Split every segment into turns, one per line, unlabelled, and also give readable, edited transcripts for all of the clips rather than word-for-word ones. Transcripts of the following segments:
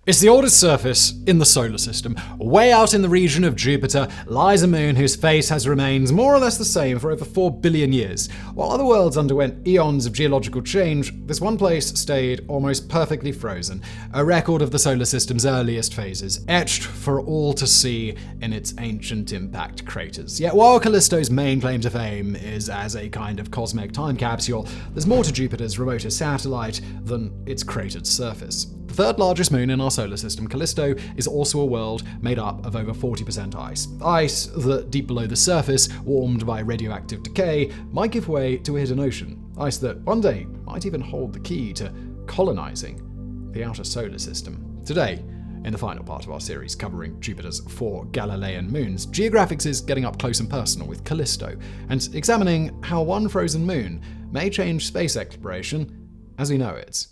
It's the oldest surface in the solar system. Way out in the region of Jupiter lies a moon whose face has remained more or less the same for over 4 billion years. While other worlds underwent eons of geological change, this one place stayed almost perfectly frozen, a record of the solar system's earliest phases, etched for all to see in its ancient impact craters. Yet while Callisto's main claim to fame is as a kind of cosmic time capsule, there's more to Jupiter's remotest satellite than its cratered surface. The third largest moon in our solar system, Callisto, is also a world made up of over 40% ice. Ice that, deep below the surface, warmed by radioactive decay, might give way to a hidden ocean. Ice that one day might even hold the key to colonizing the outer solar system. Today, in the final part of our series covering Jupiter's 4 Galilean moons, Geographics is getting up close and personal with Callisto and examining how one frozen moon may change space exploration as we know it.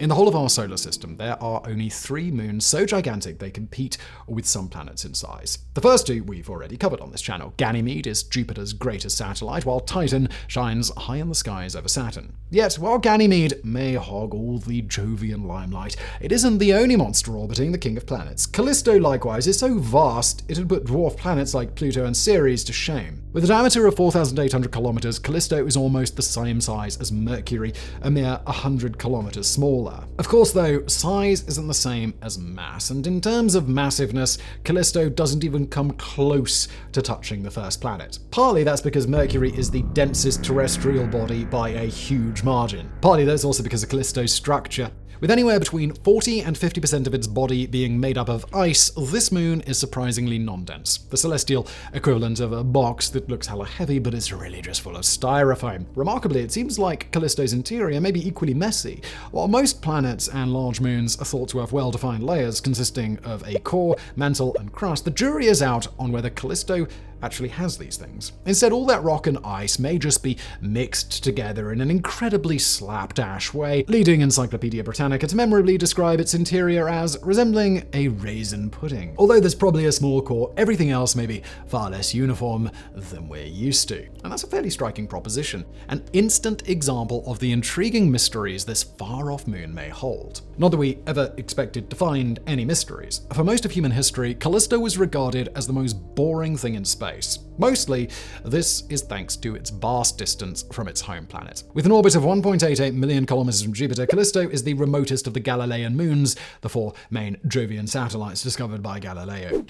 In the whole of our solar system, there are only 3 moons so gigantic they compete with some planets in size. The first 2 we've already covered on this channel. Ganymede is Jupiter's greatest satellite, while Titan shines high in the skies over Saturn. Yet, while Ganymede may hog all the Jovian limelight, it isn't the only monster orbiting the king of planets. Callisto, likewise, is so vast it'd put dwarf planets like Pluto and Ceres to shame. With a diameter of 4,800 kilometers, Callisto is almost the same size as Mercury, a mere 100 kilometers smaller. Of course, though, size isn't the same as mass, and in terms of massiveness, Callisto doesn't even come close to touching the first planet. Partly that's because Mercury is the densest terrestrial body by a huge margin. Partly that's also because of Callisto's structure. With anywhere between 40 and 50% of its body being made up of ice, this moon is surprisingly non-dense. The celestial equivalent of a box that looks hella heavy but is really just full of styrofoam. Remarkably, it seems like Callisto's interior may be equally messy. While most planets and large moons are thought to have well-defined layers consisting of a core, mantle, and crust, the jury is out on whether Callisto actually has these things. Instead, all that rock and ice may just be mixed together in an incredibly slapdash way, leading Encyclopedia Britannica to memorably describe its interior as resembling a raisin pudding. Although there's probably a small core, everything else may be far less uniform than we're used to. And that's a fairly striking proposition, an instant example of the intriguing mysteries this far-off moon may hold. Not that we ever expected to find any mysteries. For most of human history, Callisto was regarded as the most boring thing in space. Mostly, this is thanks to its vast distance from its home planet. With an orbit of 1.88 million kilometers from Jupiter, Callisto is the remotest of the Galilean moons, the 4 main Jovian satellites discovered by Galileo.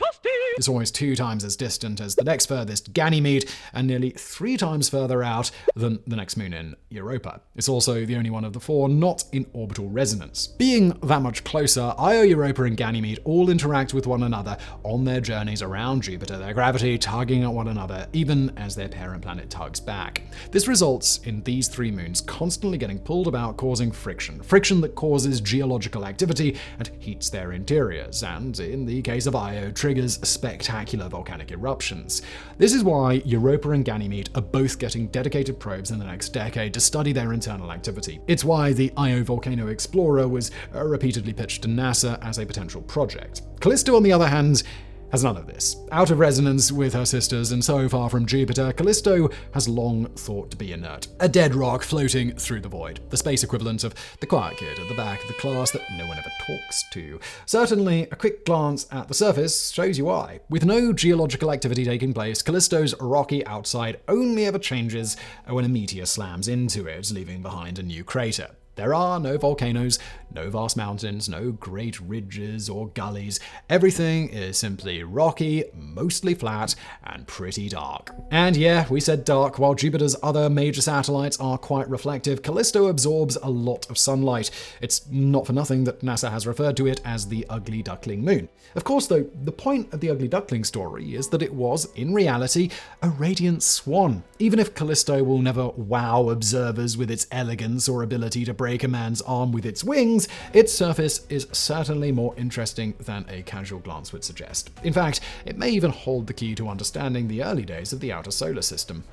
It's almost 2 times as distant as the next furthest, Ganymede, and nearly 3 times further out than the next moon in Europa. It's also the only one of the 4 not in orbital resonance. Being that much closer, Io, Europa, and Ganymede all interact with one another on their journeys around Jupiter, their gravity tugging at one another, even as their parent planet tugs back. This results in these 3 moons constantly getting pulled about, causing friction that causes geological activity and heats their interiors, and in the case of Io, triggers spectacular volcanic eruptions. This is why Europa and Ganymede are both getting dedicated probes in the next decade to study their internal activity. It's why the Io Volcano Explorer was repeatedly pitched to NASA as a potential project. Callisto, on the other hand, has none of this. Out of resonance with her sisters and so far from Jupiter, Callisto has long thought to be inert. A dead rock floating through the void. The space equivalent of the quiet kid at the back of the class that no one ever talks to. Certainly, a quick glance at the surface shows you why. With no geological activity taking place, Callisto's rocky outside only ever changes when a meteor slams into it, leaving behind a new crater. There are no volcanoes, no vast mountains, no great ridges or gullies. Everything is simply rocky, mostly flat, and pretty dark. And yeah, we said dark. While Jupiter's other major satellites are quite reflective, Callisto absorbs a lot of sunlight. It's not for nothing that NASA has referred to it as the ugly duckling moon. Of course, though, the point of the ugly duckling story is that it was, in reality, a radiant swan. Even if Callisto will never wow observers with its elegance or ability to break a man's arm with its wings, its surface is certainly more interesting than a casual glance would suggest. In fact, it may even hold the key to understanding the early days of the outer solar system.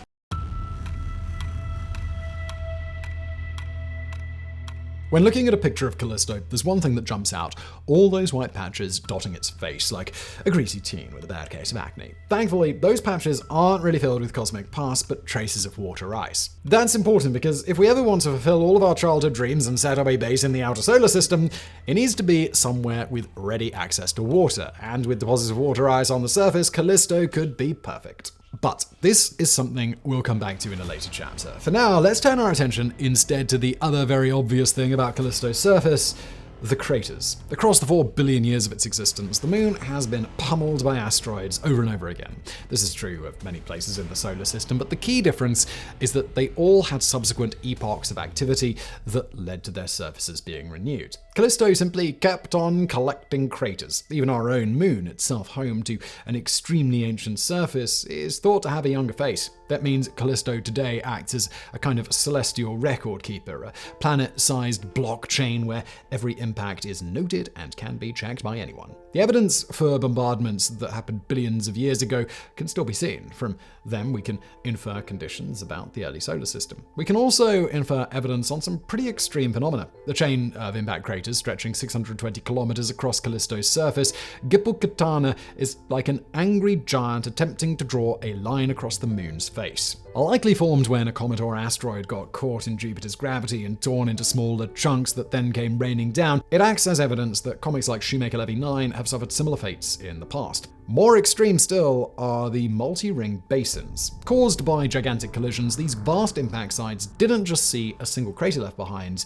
When looking at a picture of Callisto, there's one thing that jumps out: all those white patches dotting its face like a greasy teen with a bad case of acne. Thankfully, those patches aren't really filled with cosmic pus, but traces of water ice. That's important because if we ever want to fulfill all of our childhood dreams and set up a base in the outer solar system, it needs to be somewhere with ready access to water, and with deposits of water ice on the surface, Callisto could be perfect. But this is something we'll come back to in a later chapter. For now, let's turn our attention instead to the other very obvious thing about Callisto's surface: the craters. Across the 4 billion years of its existence, the moon has been pummeled by asteroids over and over again. This is true of many places in the solar system, but the key difference is that they all had subsequent epochs of activity that led to their surfaces being renewed. Callisto simply kept on collecting craters. Even our own moon, itself home to an extremely ancient surface, is thought to have a younger face. That means Callisto today acts as a kind of celestial record keeper, a planet-sized blockchain where every impact is noted and can be checked by anyone. The evidence for bombardments that happened billions of years ago can still be seen. From them, we can infer conditions about the early solar system. We can also infer evidence on some pretty extreme phenomena. The chain of impact craters stretching 620 kilometers across Callisto's surface, Gippokatana, is like an angry giant attempting to draw a line across the moon's face. Likely formed when a comet or asteroid got caught in Jupiter's gravity and torn into smaller chunks that then came raining down, it acts as evidence that comets like Shoemaker-Levy 9 have suffered similar fates in the past. More extreme still are the multi-ring basins. Caused by gigantic collisions, these vast impact sites didn't just see a single crater left behind.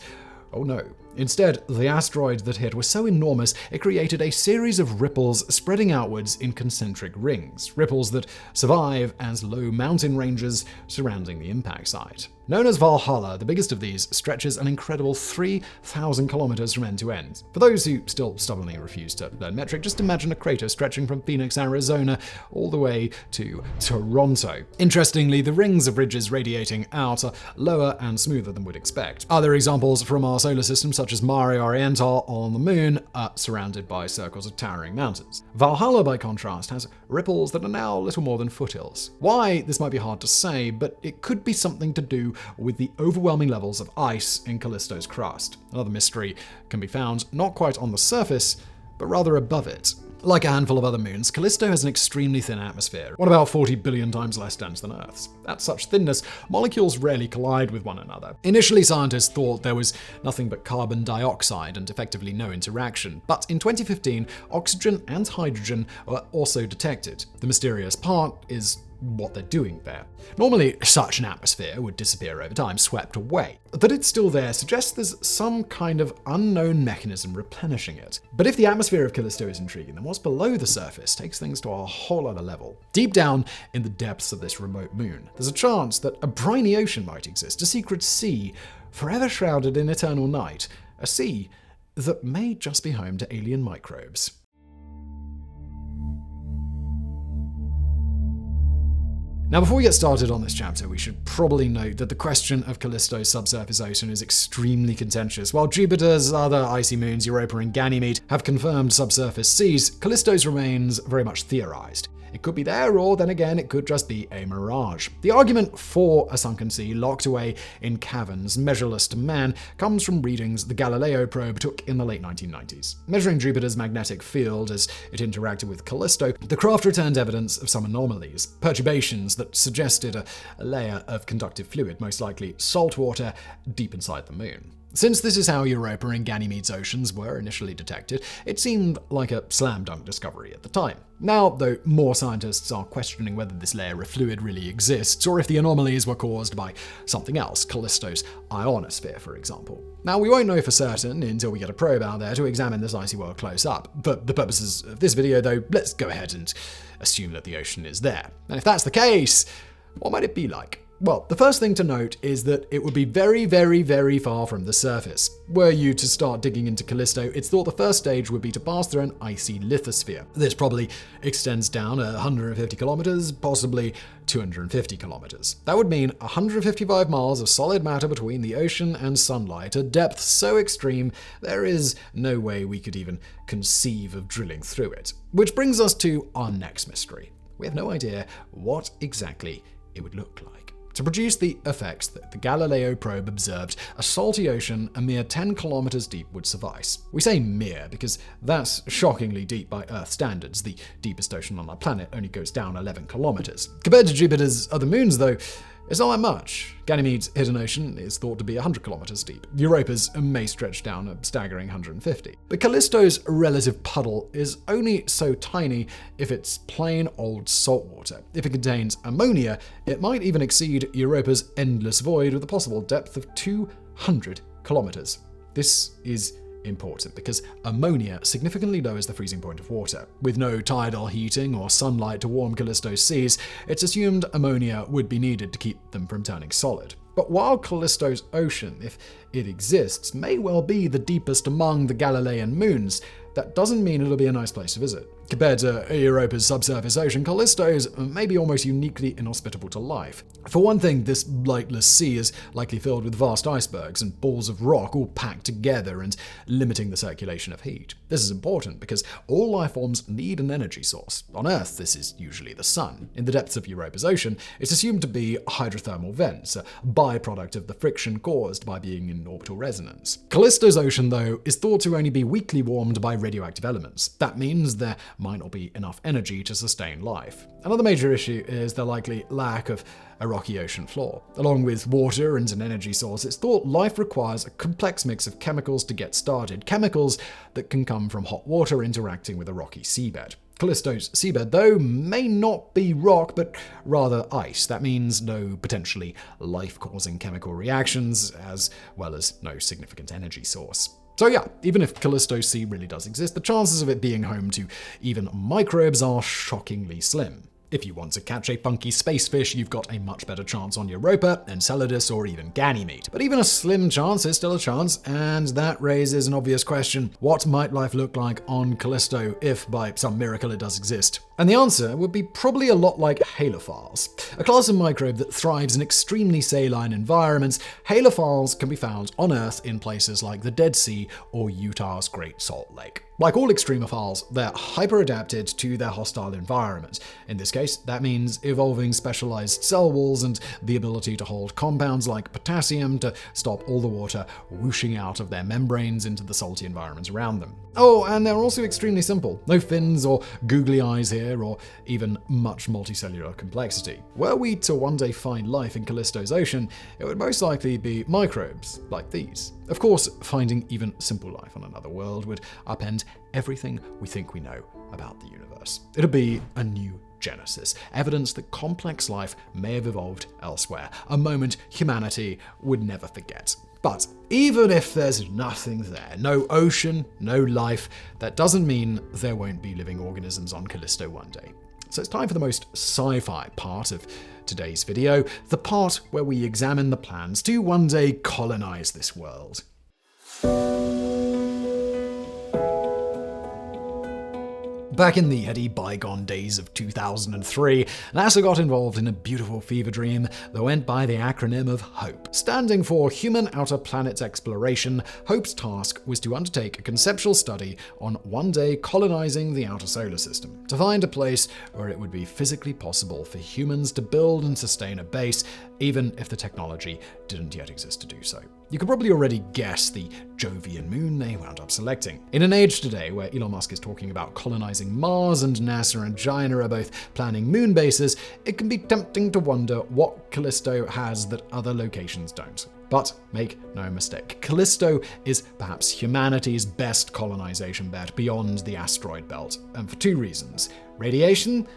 Oh no. Instead, the asteroid that hit was so enormous, it created a series of ripples spreading outwards in concentric rings, ripples that survive as low mountain ranges surrounding the impact site. Known as Valhalla, the biggest of these stretches an incredible 3,000 kilometers from end to end. For those who still stubbornly refuse to learn metric, just imagine a crater stretching from Phoenix, Arizona, all the way to Toronto. Interestingly, the rings of ridges radiating out are lower and smoother than we'd expect. Other examples from our solar system, such as Mare Orientale on the moon, are surrounded by circles of towering mountains. Valhalla, by contrast, has ripples that are now little more than foothills. Why? This might be hard to say, but it could be something to do with the overwhelming levels of ice in Callisto's crust. Another mystery can be found not quite on the surface, but rather above it. Like a handful of other moons, Callisto has an extremely thin atmosphere, one about 40 billion times less dense than Earth's. At such thinness, molecules rarely collide with one another. Initially, scientists thought there was nothing but carbon dioxide and effectively no interaction, but in 2015, oxygen and hydrogen were also detected. The mysterious part is what they're doing there. Normally, such an atmosphere would disappear over time, swept away. That it's still there suggests there's some kind of unknown mechanism replenishing it. But if the atmosphere of Callisto is intriguing, then what's below the surface takes things to a whole other level. Deep down in the depths of this remote moon, there's a chance that a briny ocean might exist, a secret sea, forever shrouded in eternal night, a sea that may just be home to alien microbes. Now, before we get started on this chapter, we should probably note that the question of Callisto's subsurface ocean is extremely contentious. While Jupiter's other icy moons, Europa and Ganymede, have confirmed subsurface seas, Callisto's remains very much theorized. It could be there, or then again, it could just be a mirage. The argument for a sunken sea locked away in caverns, measureless to man, comes from readings the Galileo probe took in the late 1990s. Measuring Jupiter's magnetic field as it interacted with Callisto, the craft returned evidence of some anomalies, perturbations that suggested a layer of conductive fluid, most likely salt water, deep inside the moon. Since this is how Europa and Ganymede's oceans were initially detected, it seemed like a slam-dunk discovery at the time. Now, though, more scientists are questioning whether this layer of fluid really exists, or if the anomalies were caused by something else, Callisto's ionosphere, for example. Now, we won't know for certain until we get a probe out there to examine this icy world close up. For the purposes of this video, though, let's go ahead and assume that the ocean is there. And if that's the case, what might it be like? Well, the first thing to note is that it would be very, very, very far from the surface. Were you to start digging into Callisto, it's thought the first stage would be to pass through an icy lithosphere. This probably extends down 150 kilometers, possibly 250 kilometers. That would mean 155 miles of solid matter between the ocean and sunlight, a depth so extreme there is no way we could even conceive of drilling through it. Which brings us to our next mystery. We have no idea what exactly it would look like. To produce the effects that the Galileo probe observed, a salty ocean a mere 10 kilometers deep would suffice. We say mere because that's shockingly deep by Earth standards. The deepest ocean on our planet only goes down 11 kilometers. Compared to Jupiter's other moons, though, it's not that much. Ganymede's hidden ocean is thought to be 100 kilometers deep. Europa's may stretch down a staggering 150. But Callisto's relative puddle is only so tiny if it's plain old saltwater. If it contains ammonia, it might even exceed Europa's endless void with a possible depth of 200 kilometers. This is important because ammonia significantly lowers the freezing point of water. With no tidal heating or sunlight to warm Callisto's seas, it's assumed ammonia would be needed to keep them from turning solid. But while Callisto's ocean, if it exists, may well be the deepest among the Galilean moons, that doesn't mean it'll be a nice place to visit. Compared to Europa's subsurface ocean, Callisto's may be almost uniquely inhospitable to life. For one thing, this lightless sea is likely filled with vast icebergs and balls of rock all packed together and limiting the circulation of heat. This is important because all life forms need an energy source. On Earth, this is usually the sun. In the depths of Europa's ocean, it's assumed to be hydrothermal vents, a byproduct of the friction caused by being in orbital resonance. Callisto's ocean, though, is thought to only be weakly warmed by radioactive elements. That means there might not be enough energy to sustain life. Another major issue is the likely lack of a rocky ocean floor. Along with water and an energy source, it's thought life requires a complex mix of chemicals to get started, chemicals that can come from hot water interacting with a rocky seabed. Callisto's seabed, though, may not be rock, but rather ice. That means no potentially life-causing chemical reactions, as well as no significant energy source. So yeah, even if Callisto's sea really does exist, the chances of it being home to even microbes are shockingly slim. If you want to catch a funky space fish, you've got a much better chance on Europa, Enceladus, or even Ganymede. But even a slim chance is still a chance, and that raises an obvious question. What might life look like on Callisto if, by some miracle, it does exist? And the answer would be probably a lot like halophiles. A class of microbe that thrives in extremely saline environments, halophiles can be found on Earth in places like the Dead Sea or Utah's Great Salt Lake. Like all extremophiles, they're hyper-adapted to their hostile environment. In this case, that means evolving specialized cell walls and the ability to hold compounds like potassium to stop all the water whooshing out of their membranes into the salty environment around them. Oh, and they're also extremely simple. No fins or googly eyes here, or even much multicellular complexity. Were we to one day find life in Callisto's ocean, it would most likely be microbes like these. Of course, finding even simple life on another world would upend everything we think we know about the universe. It'll be a new Genesis, evidence that complex life may have evolved elsewhere, a moment humanity would never forget. But even if there's nothing there, no ocean, no life, that doesn't mean there won't be living organisms on Callisto one day. So it's time for the most sci-fi part of today's video, the part where we examine the plans to one day colonize this world. Back in the heady bygone days of 2003, NASA got involved in a beautiful fever dream that went by the acronym of HOPE. Standing for Human Outer Planets Exploration, HOPE's task was to undertake a conceptual study on one day colonizing the outer solar system, to find a place where it would be physically possible for humans to build and sustain a base, even if the technology didn't yet exist to do so. You can probably already guess the Jovian moon they wound up selecting. In an age today where Elon Musk is talking about colonizing Mars and NASA and China are both planning moon bases, it can be tempting to wonder what Callisto has that other locations don't. But make no mistake, Callisto is perhaps humanity's best colonization bet beyond the asteroid belt, and for two reasons: radiation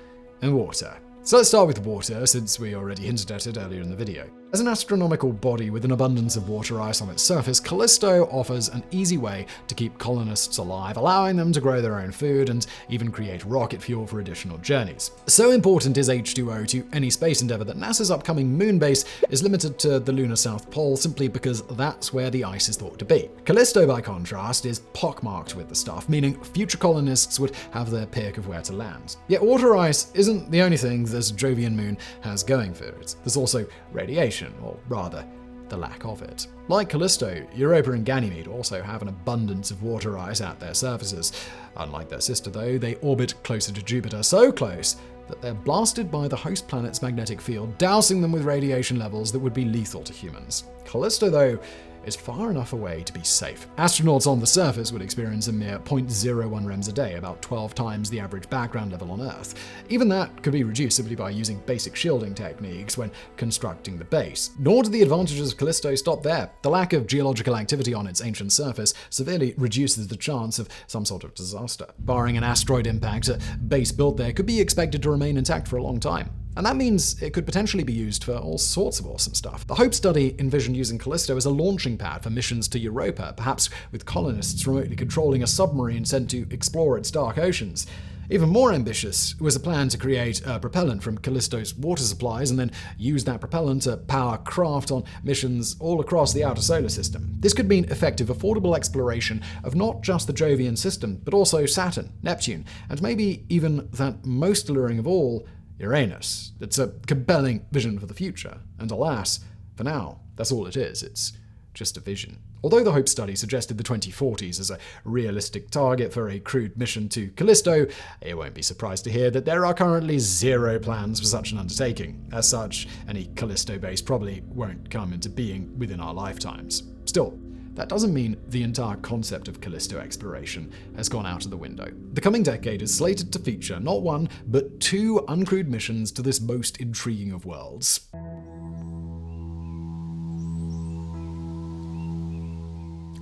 and water. So let's start with water, since we already hinted at it earlier in the video. As an astronomical body with an abundance of water ice on its surface, Callisto offers an easy way to keep colonists alive, allowing them to grow their own food and even create rocket fuel for additional journeys. So important is H2O to any space endeavor that NASA's upcoming moon base is limited to the lunar South Pole simply because that's where the ice is thought to be. Callisto, by contrast, is pockmarked with the stuff, meaning future colonists would have their pick of where to land. Yet water ice isn't the only thing this Jovian moon has going for it. There's also radiation, or rather, the lack of it. Like Callisto, Europa and Ganymede also have an abundance of water ice at their surfaces. Unlike their sister, though, they orbit closer to Jupiter, so close that they're blasted by the host planet's magnetic field, dousing them with radiation levels that would be lethal to humans. Callisto, though, is far enough away to be safe. Astronauts on the surface would experience a mere 0.01 rems a day, about 12 times the average background level on Earth. Even that could be reduced simply by using basic shielding techniques when constructing the base. Nor do the advantages of Callisto stop there. The lack of geological activity on its ancient surface severely reduces the chance of some sort of disaster. Barring an asteroid impact, a base built there could be expected to remain intact for a long time. And that means it could potentially be used for all sorts of awesome stuff. The HOPE study envisioned using Callisto as a launching pad for missions to Europa, perhaps with colonists remotely controlling a submarine sent to explore its dark oceans. Even more ambitious was a plan to create a propellant from Callisto's water supplies and then use that propellant to power craft on missions all across the outer solar system. This could mean effective, affordable exploration of not just the Jovian system, but also Saturn, Neptune, and maybe even that most alluring of all, Uranus. It's a compelling vision for the future, and alas, for now, that's all it is. It's just a vision. Although the HOPE study suggested the 2040s as a realistic target for a crewed mission to Callisto, you won't be surprised to hear that there are currently zero plans for such an undertaking. As such, any Callisto base probably won't come into being within our lifetimes. Still, that doesn't mean the entire concept of Callisto exploration has gone out of the window. The coming decade is slated to feature not one, but two uncrewed missions to this most intriguing of worlds.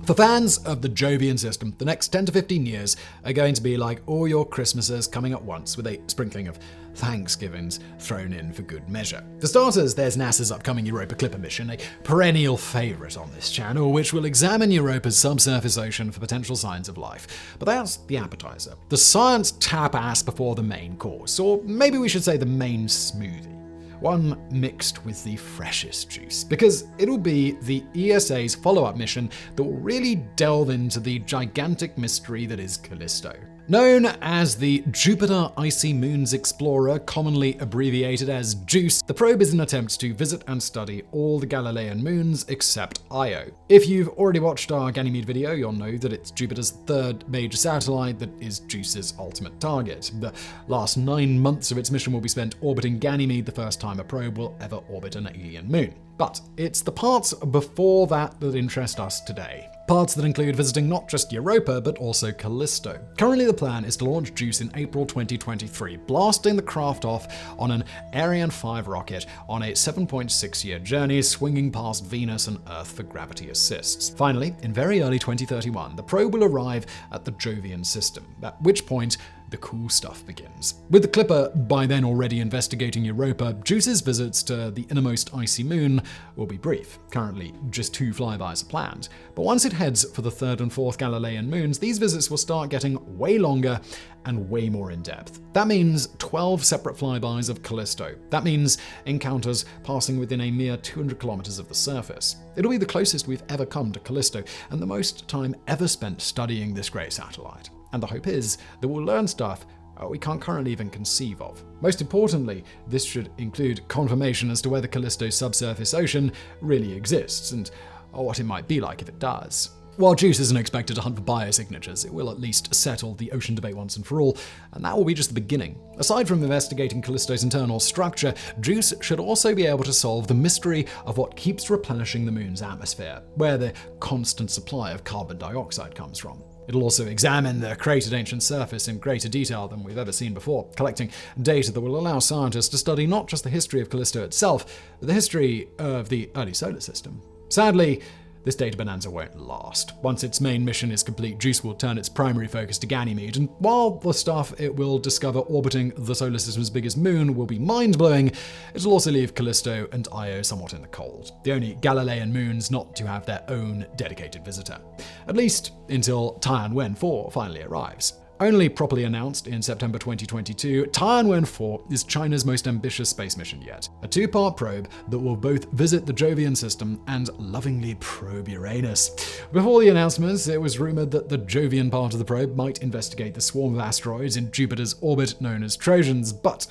For fans of the Jovian system, the next 10 to 15 years are going to be like all your Christmases coming at once, with a sprinkling of Thanksgivings thrown in for good measure. For starters, there's NASA's upcoming Europa Clipper mission, a perennial favourite on this channel, which will examine Europa's subsurface ocean for potential signs of life. But that's the appetizer. The science tapas before the main course, or maybe we should say the main smoothie. One mixed with the freshest juice, because it'll be the ESA's follow-up mission that will really delve into the gigantic mystery that is Callisto. Known as the Jupiter Icy Moons Explorer, commonly abbreviated as JUICE, the probe is an attempt to visit and study all the Galilean moons except Io. If you've already watched our Ganymede video, you'll know that it's Jupiter's third major satellite that is JUICE's ultimate target. The last 9 months of its mission will be spent orbiting Ganymede, the first time a probe will ever orbit an alien moon. But it's the parts before that that interest us today. Parts that include visiting not just Europa, but also Callisto. Currently, the plan is to launch JUICE in April 2023, blasting the craft off on an Ariane 5 rocket on a 7.6-year journey, swinging past Venus and Earth for gravity assists. Finally, in very early 2031, the probe will arrive at the Jovian system, at which point the cool stuff begins. With the Clipper by then already investigating Europa, JUICE's visits to the innermost icy moon will be brief. Currently, just 2 flybys are planned. But once it heads for the 3rd and 4th Galilean moons, these visits will start getting way longer and way more in-depth. That means 12 separate flybys of Callisto. That means encounters passing within a mere 200 kilometers of the surface. It'll be the closest we've ever come to Callisto, and the most time ever spent studying this great satellite. And the hope is that we'll learn stuff we can't currently even conceive of. Most importantly, this should include confirmation as to whether Callisto's subsurface ocean really exists, and what it might be like if it does. While JUICE isn't expected to hunt for biosignatures, it will at least settle the ocean debate once and for all, and that will be just the beginning. Aside from investigating Callisto's internal structure, JUICE should also be able to solve the mystery of what keeps replenishing the moon's atmosphere, where the constant supply of carbon dioxide comes from. It'll also examine the cratered ancient surface in greater detail than we've ever seen before, collecting data that will allow scientists to study not just the history of Callisto itself, but the history of the early solar system. Sadly, this data bonanza won't last. Once its main mission is complete, JUICE will turn its primary focus to Ganymede, and while the stuff it will discover orbiting the solar system's biggest moon will be mind-blowing, it'll also leave Callisto and Io somewhat in the cold, the only Galilean moons not to have their own dedicated visitor. At least until Tianwen 4 finally arrives. Only properly announced in September 2022, Tianwen 4 is China's most ambitious space mission yet. A 2-part probe that will both visit the Jovian system and lovingly probe Uranus. Before the announcements, it was rumored that the Jovian part of the probe might investigate the swarm of asteroids in Jupiter's orbit known as Trojans, but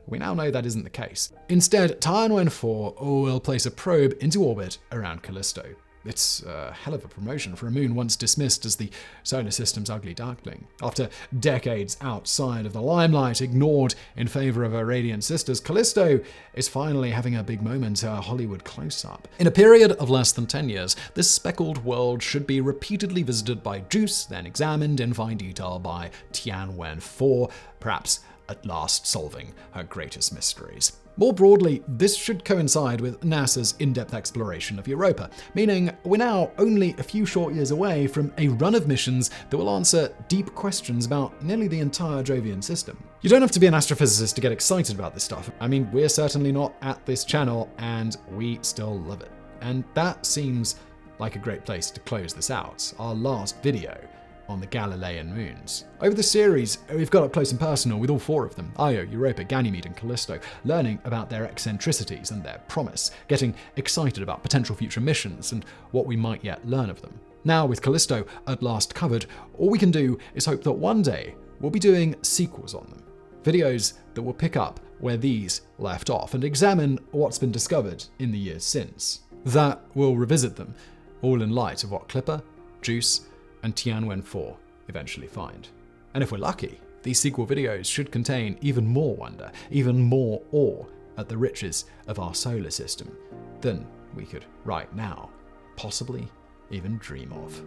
we now know that isn't the case. Instead, Tianwen 4 will place a probe into orbit around Callisto. It's a hell of a promotion for a moon once dismissed as the solar system's ugly duckling. After decades outside of the limelight, ignored in favor of her radiant sisters, Callisto is finally having a big moment, a Hollywood close-up. In a period of less than 10 years, this speckled world should be repeatedly visited by JUICE, then examined in fine detail by Tianwen 4, perhaps at last solving her greatest mysteries. More broadly, this should coincide with NASA's in-depth exploration of Europa, meaning we're now only a few short years away from a run of missions that will answer deep questions about nearly the entire Jovian system. You don't have to be an astrophysicist to get excited about this stuff. I mean, we're certainly not at this channel, and we still love it. And that seems like a great place to close this out, our last video on the Galilean moons. Over the series, we've got up close and personal with all four of them, Io, Europa, Ganymede, and Callisto, learning about their eccentricities and their promise, getting excited about potential future missions and what we might yet learn of them. Now, with Callisto at last covered, all we can do is hope that one day we'll be doing sequels on them. Videos that will pick up where these left off and examine what's been discovered in the years since. That will revisit them, all in light of what Clipper, JUICE, and Tianwen 4 eventually find. And if we're lucky, these sequel videos should contain even more wonder, even more awe at the riches of our solar system than we could right now possibly even dream of.